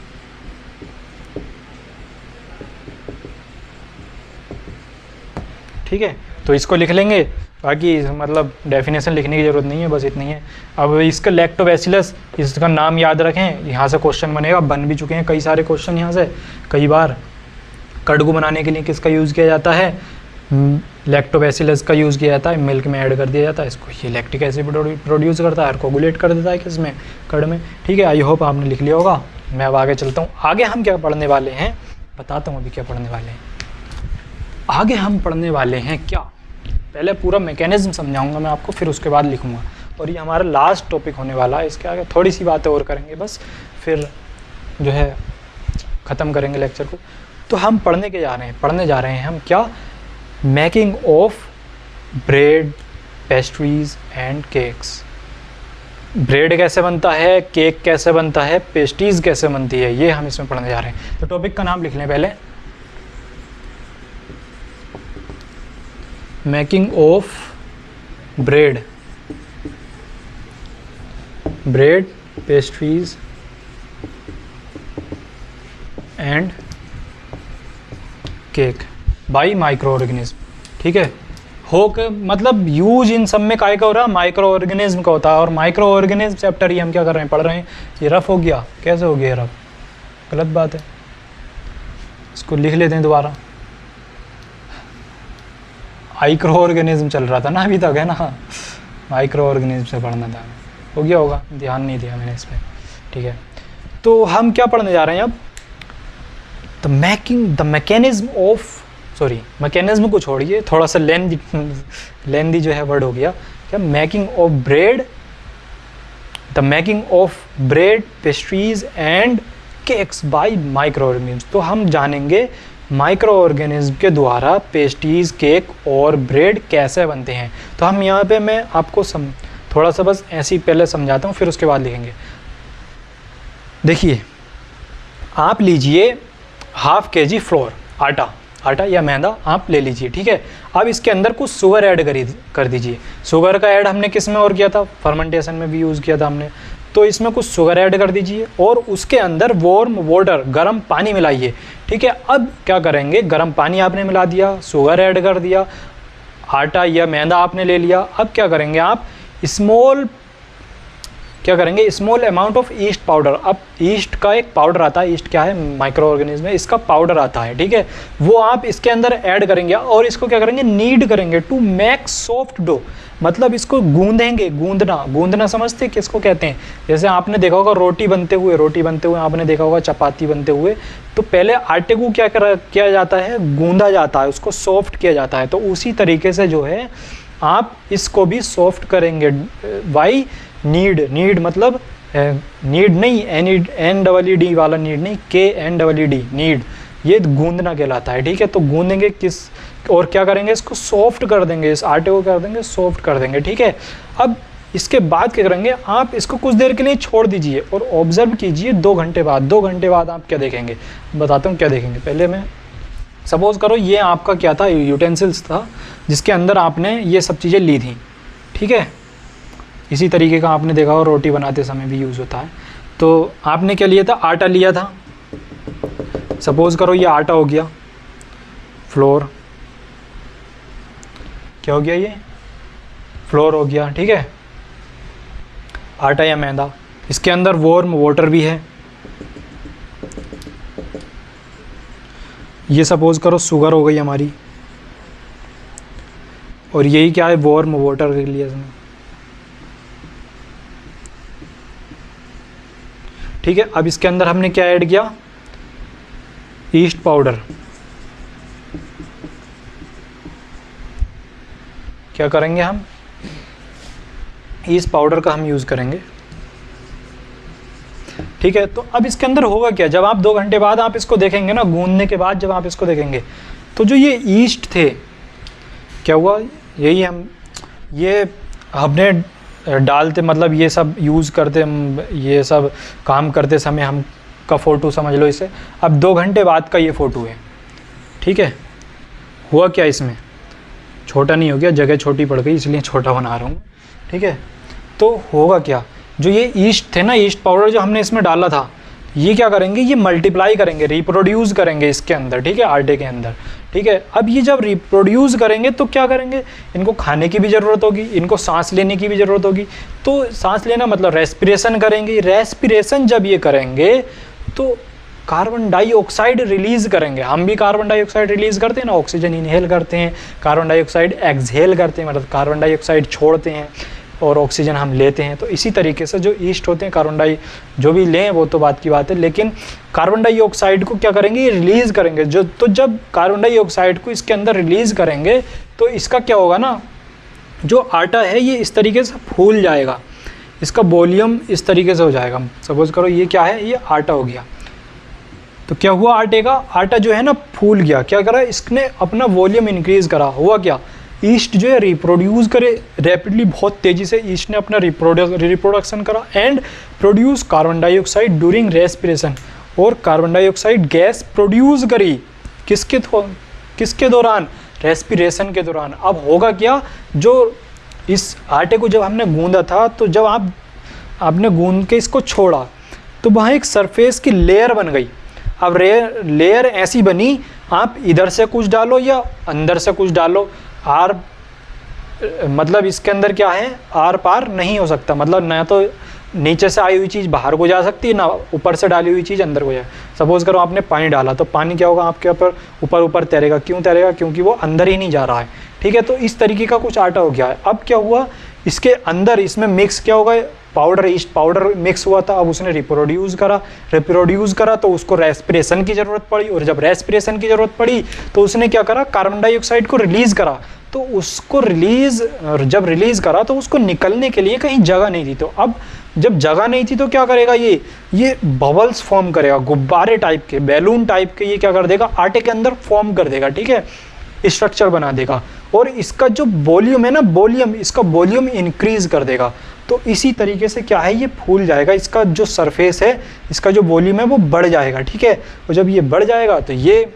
Speaker 1: ठीक है, तो इसको लिख लेंगे, बाकी मतलब डेफिनेशन लिखने की ज़रूरत नहीं है, बस इतनी है। अब इसका लैक्टोबैसिलस, इसका नाम याद रखें, यहाँ से क्वेश्चन बनेगा, बन भी चुके हैं कई सारे क्वेश्चन यहाँ से कई बार। कर्ड को बनाने के लिए किसका यूज़ किया जाता है, लैक्टोबैसिलस का यूज़ किया जाता है, मिल्क में ऐड कर दिया जाता है इसको, ये लैक्टिक एसिड प्रोड्यूस करता है और कोगुलेट कर देता है किसमें, कर्ड में, ठीक है। आई होप आपने लिख लिया होगा। मैं अब आगे चलता हूँ। आगे हम क्या पढ़ने वाले हैं बताता हूँ, अभी क्या पढ़ने वाले हैं। आगे हम पढ़ने वाले हैं क्या, पहले पूरा मैकेनिज्म समझाऊंगा मैं आपको, फिर उसके बाद लिखूंगा। और ये हमारा लास्ट टॉपिक होने वाला है, इसके आगे थोड़ी सी बातें और करेंगे बस, फिर जो है ख़त्म करेंगे लेक्चर को। तो हम पढ़ने जा रहे हैं हम क्या, making of bread, pastries and cakes. Bread कैसे बनता है, केक कैसे बनता है, पेस्ट्रीज कैसे बनती है, ये हम इसमें पढ़ने जा रहे हैं। तो टॉपिक का नाम लिख लें पहले, making of bread, pastries and cake by micro organism, ठीक है। मतलब यूज इन सब में काय का हो रहा है, माइक्रो ऑर्गेनिज्म का होता है। और माइक्रो ऑर्गेनिज्म चैप्टर ही हम क्या कर रहे हैं, पढ़ रहे हैं। ये रफ हो गया, कैसे हो गया रफ, गलत बात है, इसको लिख लेते हैं दोबारा। माइक्रो ऑर्गेनिज्म चल रहा था ना अभी तक, है ना, माइक्रो ऑर्गेनिज्म से पढ़ना था, हो गया होगा, ध्यान नहीं दिया मैंने इस पर, ठीक है। तो हम क्या पढ़ने जा रहे हैं अब, the mechanism of, sorry mechanism को छोड़िए, थोड़ा सा लेंदी जो है वर्ड हो गया क्या, making of bread, the making of bread, pastries and cakes bye micro organism. तो हम जानेंगे माइक्रो ऑर्गेनिज्म के द्वारा पेस्ट्रीज, केक और ब्रेड कैसे बनते हैं। तो हम यहाँ पे मैं आपको थोड़ा सा बस ऐसे ही पहले समझाता हूँ, फिर उसके बाद लिखेंगे। देखिए, आप लीजिए ½ kg फ्लोर, आटा या मैदा आप ले लीजिए, ठीक है। अब इसके अंदर कुछ शुगर ऐड कर दीजिए। शुगर का ऐड हमने किस में और किया था, फर्मेंटेशन में भी यूज़ किया था हमने। तो इसमें कुछ शुगर ऐड कर दीजिए और उसके अंदर वार्म वाटर, गर्म पानी मिलाइए, ठीक है। अब क्या करेंगे, गर्म पानी आपने मिला दिया, शुगर ऐड कर दिया, आटा या मैदा आपने ले लिया। अब क्या करेंगे आप, small amount of east powder. अब ईस्ट का एक पाउडर आता है, ईस्ट क्या है, माइक्रो ऑर्गेनिज्म में इसका पाउडर आता है, ठीक है। वो आप इसके अंदर ऐड करेंगे और इसको क्या करेंगे, नीड करेंगे टू मेक सॉफ्ट डो। मतलब इसको गूंदेंगे, गूंदना समझते किसको कहते हैं। जैसे आपने देखा होगा रोटी बनते हुए आपने देखा होगा चपाती बनते हुए, तो पहले आटे को क्या किया जाता है, गूंदा जाता है, उसको सॉफ्ट किया जाता है। तो उसी तरीके से जो है आप इसको भी सॉफ्ट करेंगे। वाई नीड मतलब नीड नहीं, NEED वाला नीड नहीं, KNEED, नीड, ये गूंदना कहलाता है, ठीक है। तो गूंदेंगे किस और क्या करेंगे, इसको सॉफ्ट कर देंगे, इस आटे को कर देंगे सॉफ्ट कर देंगे, ठीक है। अब इसके बाद क्या करेंगे, आप इसको कुछ देर के लिए छोड़ दीजिए और ऑब्जर्व कीजिए 2 घंटे बाद। 2 घंटे बाद आप क्या देखेंगे, बताता हूँ क्या देखेंगे। पहले मैं सपोज करो ये आपका क्या था, यूटेंसिल्स था जिसके अंदर आपने ये सब चीज़ें ली थी, ठीक है। इसी तरीके का आपने देखा हो रोटी बनाते समय भी यूज़ होता है। तो आपने क्या लिया था, आटा लिया था। सपोज करो ये आटा हो गया, फ्लोर क्या हो गया, ये फ्लोर हो गया, ठीक है। आटा या मैदा, इसके अंदर वार्म वाटर भी है। ये सपोज करो शुगर हो गई हमारी, और यही क्या है, वार्म वाटर के लिए इसमें, ठीक है। अब इसके अंदर हमने क्या ऐड किया, ईस्ट पाउडर। क्या करेंगे हम, ईस्ट पाउडर का हम यूज़ करेंगे, ठीक है। तो अब इसके अंदर होगा क्या, जब आप 2 घंटे बाद आप इसको देखेंगे ना, गूंदने के बाद जब आप इसको देखेंगे, तो जो ये ईस्ट थे क्या हुआ, यही ये हमने डालते, मतलब ये सब यूज़ करते, ये सब काम करते समय हम का फ़ोटो समझ लो इसे। अब 2 घंटे बाद का ये फ़ोटो है, ठीक है। हुआ क्या, इसमें छोटा नहीं हो गया, जगह छोटी पड़ गई इसलिए छोटा बना रहा हूँ, ठीक है। तो होगा क्या, जो ये ईस्ट थे ना, ईस्ट पाउडर जो हमने इसमें डाला था, ये क्या करेंगे, ये मल्टीप्लाई करेंगे, रिप्रोड्यूस करेंगे इसके अंदर, ठीक है, आटे के अंदर, ठीक है। अब ये जब रिप्रोड्यूस करेंगे तो क्या करेंगे, इनको खाने की भी ज़रूरत होगी, इनको सांस लेने की भी ज़रूरत होगी। तो सांस लेना मतलब रेस्पिरेशन करेंगे। रेस्पिरेशन जब ये करेंगे तो कार्बन डाइऑक्साइड रिलीज़ करेंगे। हम भी कार्बन डाइऑक्साइड रिलीज़ करते हैं ना, ऑक्सीजन इनहेल करते हैं, कार्बन डाइऑक्साइड एक्सहेल करते हैं, मतलब कार्बन डाइऑक्साइड छोड़ते हैं और ऑक्सीजन हम लेते हैं। तो इसी तरीके से जो ईस्ट होते हैं, कार्बन डाई जो भी लें वो तो बात की बात है, लेकिन कार्बन डाइऑक्साइड को क्या करेंगे, ये रिलीज़ करेंगे। तो जब कार्बन डाइऑक्साइड को इसके अंदर रिलीज़ करेंगे तो इसका क्या होगा ना, जो आटा है ये इस तरीके से फूल जाएगा, इसका वॉल्यूम इस तरीके से हो जाएगा। सपोज करो ये क्या है, ये आटा हो गया, तो क्या हुआ, आटे का आटा जो है ना फूल गया। क्या करा, इसने अपना वॉल्यूम इंक्रीज़ करा। हुआ क्या, ईस्ट जो है रिप्रोड्यूस करे रैपिडली, बहुत तेज़ी से ईस्ट ने अपना रिप्रोडक्शन करा and produce carbon dioxide during respiration, और कार्बन डाइऑक्साइड गैस प्रोड्यूस करी किसके दौरान, रेस्पिरेशन के दौरान। अब होगा क्या, जो इस आटे को जब हमने गूंदा था, तो जब आपने गूंद के इसको छोड़ा तो वहाँ एक सरफेस की लेयर बन गई। अब लेयर ऐसी बनी, आप इधर से कुछ डालो या अंदर से कुछ डालो, मतलब इसके अंदर क्या है, आर पार नहीं हो सकता। मतलब ना तो नीचे से आई हुई चीज़ बाहर को जा सकती है, ना ऊपर से डाली हुई चीज़ अंदर को जाए। सपोज करो आपने पानी डाला, तो पानी क्या होगा, आपके ऊपर तैरेगा। क्यों तैरेगा, क्योंकि वो अंदर ही नहीं जा रहा है, ठीक है। तो इस तरीके का कुछ आटा हो गया है। अब क्या हुआ, इसके अंदर इसमें मिक्स क्या होगा, पाउडर, ईस्ट पाउडर मिक्स हुआ था। अब उसने रिप्रोड्यूस करा तो उसको रेस्पिरेशन की ज़रूरत पड़ी, और जब रेस्पिरेशन की ज़रूरत पड़ी तो उसने क्या करा, कार्बन डाइऑक्साइड को रिलीज़ करा। तो उसको जब रिलीज़ करा तो उसको निकलने के लिए कहीं जगह नहीं थी। तो अब जब जगह नहीं थी तो क्या करेगा, ये बबल्स फॉर्म करेगा, गुब्बारे टाइप के, बैलून टाइप के, ये क्या कर देगा, आटे के अंदर फॉर्म कर देगा, ठीक है, स्ट्रक्चर बना देगा। और इसका जो वॉल्यूम है ना, वॉल्यूम, इसका वॉल्यूम इंक्रीज कर देगा। तो इसी तरीके से क्या है, ये फूल जाएगा, इसका जो सरफेस है, इसका जो वॉल्यूम है वो बढ़ जाएगा, ठीक है। और जब ये बढ़ जाएगा तो ये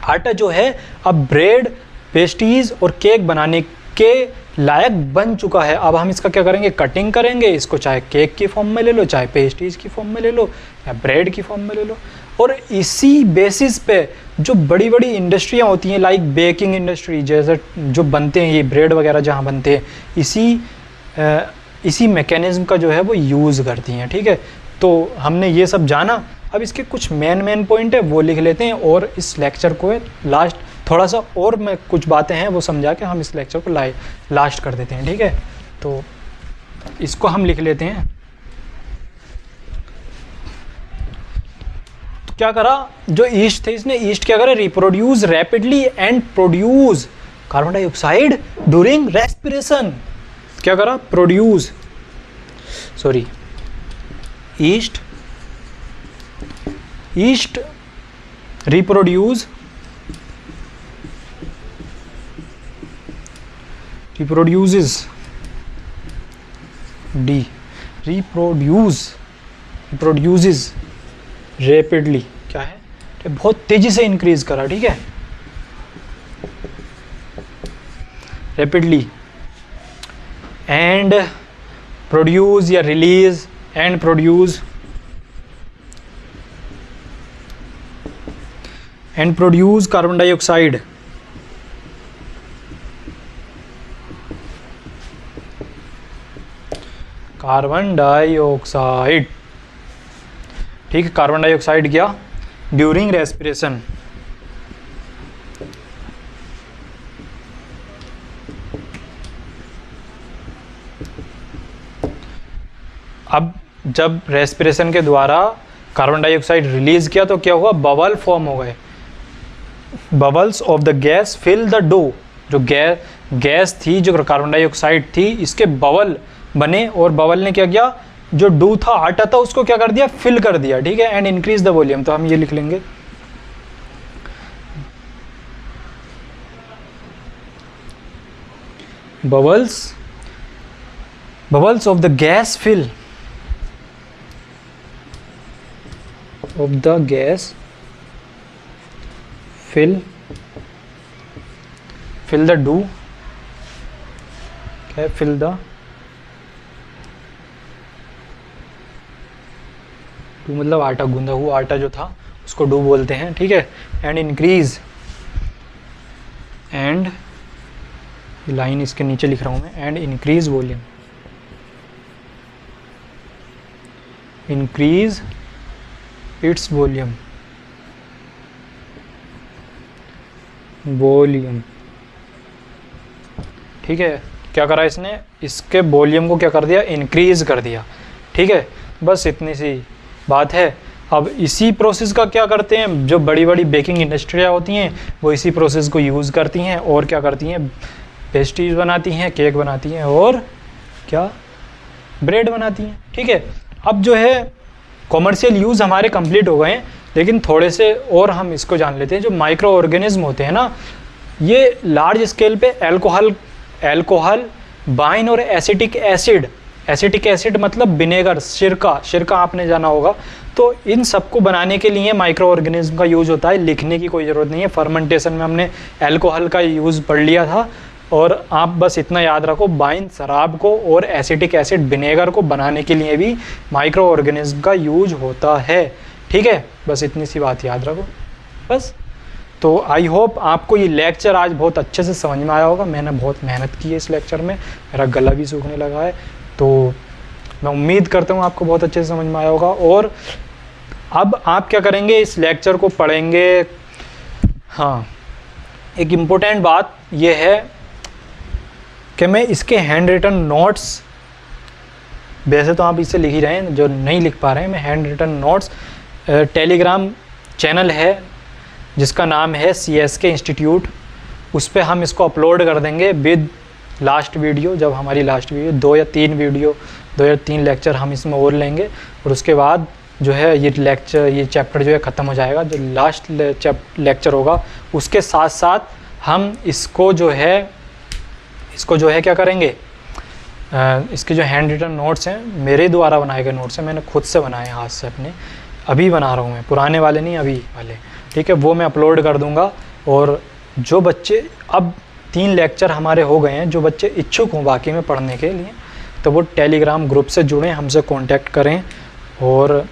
Speaker 1: आटा जो है अब ब्रेड, पेस्ट्रीज और केक बनाने के लायक बन चुका है। अब हम इसका क्या करेंगे, कटिंग करेंगे इसको, चाहे केक की फॉर्म में ले लो, चाहे पेस्ट्रीज की फॉर्म में ले लो, या ब्रेड की फॉर्म में ले लो। और इसी बेसिस पे जो बड़ी बड़ी इंडस्ट्रियाँ होती हैं, लाइक बेकिंग इंडस्ट्री जैसे जो बनते हैं ये ब्रेड वगैरह जहाँ बनते हैं, इसी मैकेनिज्म का जो है वो यूज़ करती हैं, ठीक है। तो हमने ये सब जाना, अब इसके कुछ मेन पॉइंट है वो लिख लेते हैं, और इस लेक्चर को लास्ट थोड़ा सा और मैं कुछ बातें हैं वो समझा के हम इस लेक्चर को लास्ट कर देते हैं, ठीक है। तो इसको हम लिख लेते हैं। तो क्या करा, जो ईस्ट थे, इसने ईस्ट क्या करा, reproduce rapidly and produce carbon dioxide during respiration. क्या करा, produce, sorry, east reproduces reproduces rapidly, क्या है, तो बहुत तेजी से इंक्रीज करा, ठीक है, rapidly, and produce या release and produce carbon dioxide, ठीक है, कार्बन डाइऑक्साइड क्या, ड्यूरिंग रेस्पिरेशन। अब जब रेस्पिरेशन के द्वारा कार्बन डाइऑक्साइड रिलीज किया तो क्या हुआ, बबल फॉर्म हो गए, bubbles of the gas fill the dough. जो गैस थी, जो कार्बन डाइऑक्साइड थी, इसके बबल बने, और बबल ने क्या किया, जो डो था, आटा था, उसको क्या कर दिया, फिल कर दिया, ठीक है, एंड इंक्रीज द वॉल्यूम। तो हम ये लिख लेंगे, bubbles of the gas fill fill the dough, क्या है, fill the dough मतलब आटा, गूंदा हुआ आटा जो था उसको डो बोलते हैं, ठीक है। एंड इंक्रीज, एंड लाइन इसके नीचे लिख रहा हूं मैं, and increase volume, increase its volume, ठीक है। क्या करा इसने, इसके वॉल्यूम को क्या कर दिया, इंक्रीज कर दिया, ठीक है। बस इतनी सी बात है। अब इसी प्रोसेस का क्या करते हैं, जो बड़ी बड़ी बेकिंग इंडस्ट्रियाँ होती हैं वो इसी प्रोसेस को यूज़ करती हैं, और क्या करती हैं, पेस्ट्रीज बनाती हैं, केक बनाती हैं, और क्या, ब्रेड बनाती हैं, ठीक है। अब जो है कॉमर्शियल यूज़ हमारे कंप्लीट हो गए हैं, लेकिन थोड़े से और हम इसको जान लेते हैं। जो माइक्रो ऑर्गेनिज्म होते हैं ना, ये लार्ज स्केल पे एल्कोहल, बाइन और एसिटिक एसिड मतलब विनेगर, सिरका आपने जाना होगा। तो इन सबको बनाने के लिए माइक्रो ऑर्गेनिज्म का यूज़ होता है, लिखने की कोई ज़रूरत नहीं है। फर्मेंटेशन में हमने एल्कोहल का यूज़ पढ़ लिया था, और आप बस इतना याद रखो, बाइन शराब को और एसिटिक एसिड विनेगर को बनाने के लिए भी माइक्रो ऑर्गेनिज्म का यूज होता है, ठीक है। बस इतनी सी बात याद रखो बस। तो आई होप आपको ये लेक्चर आज बहुत अच्छे से समझ में आया होगा। मैंने बहुत मेहनत की है इस लेक्चर में, मेरा गला भी सूखने लगा है, तो मैं उम्मीद करता हूँ आपको बहुत अच्छे से समझ में आया होगा। और अब आप क्या करेंगे, इस लेक्चर को पढ़ेंगे। हाँ, एक इम्पोर्टेंट बात यह है कि मैं इसके हैंड रिटन नोट्स, वैसे तो आप इसे लिख ही रहे हैं, जो नहीं लिख पा रहे हैं, मैं handwritten notes, telegram channel है जिसका नाम है CSK इंस्टीट्यूट, उस पर हम इसको अपलोड कर देंगे विद लास्ट वीडियो, जब हमारी लास्ट वीडियो 2 या 3 लेक्चर हम इसमें और लेंगे, और उसके बाद जो है ये चैप्टर जो है ख़त्म हो जाएगा। जो लास्ट लेक्चर होगा उसके साथ साथ हम इसको जो है क्या करेंगे, इसके जो हैंड रिटन नोट्स हैं, मेरे द्वारा बनाए गए नोट्स हैं, मैंने खुद से बनाए हाथ से अपने, अभी बना रहा हूँ मैं, पुराने वाले नहीं, अभी वाले, ठीक है, वो मैं अपलोड कर दूँगा। और जो बच्चे, अब 3 लेक्चर हमारे हो गए हैं, जो बच्चे इच्छुक हों बाकी में पढ़ने के लिए, तो वो टेलीग्राम ग्रुप से जुड़ें, हमसे कांटेक्ट करें और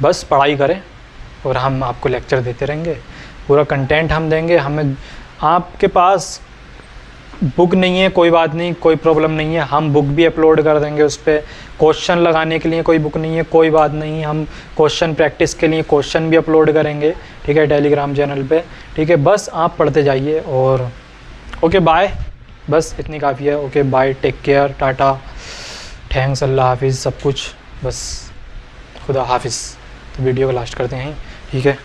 Speaker 1: बस पढ़ाई करें, और हम आपको लेक्चर देते रहेंगे, पूरा कंटेंट हम देंगे। हमें, आपके पास बुक नहीं है कोई बात नहीं, कोई प्रॉब्लम नहीं है, हम बुक भी अपलोड कर देंगे उस पर। क्वेश्चन लगाने के लिए कोई बुक नहीं है कोई बात नहीं, हम क्वेश्चन प्रैक्टिस के लिए क्वेश्चन भी अपलोड करेंगे, ठीक है, टेलीग्राम चैनल पे, ठीक है। बस आप पढ़ते जाइए, और ओके बाय, बस इतनी काफ़ी है। Okay bye, take care, tata, thanks, अल्लाह हाफिज़, सब कुछ, बस खुदा हाफिज़। तो वीडियो को लास्ट करते हैं, ठीक है।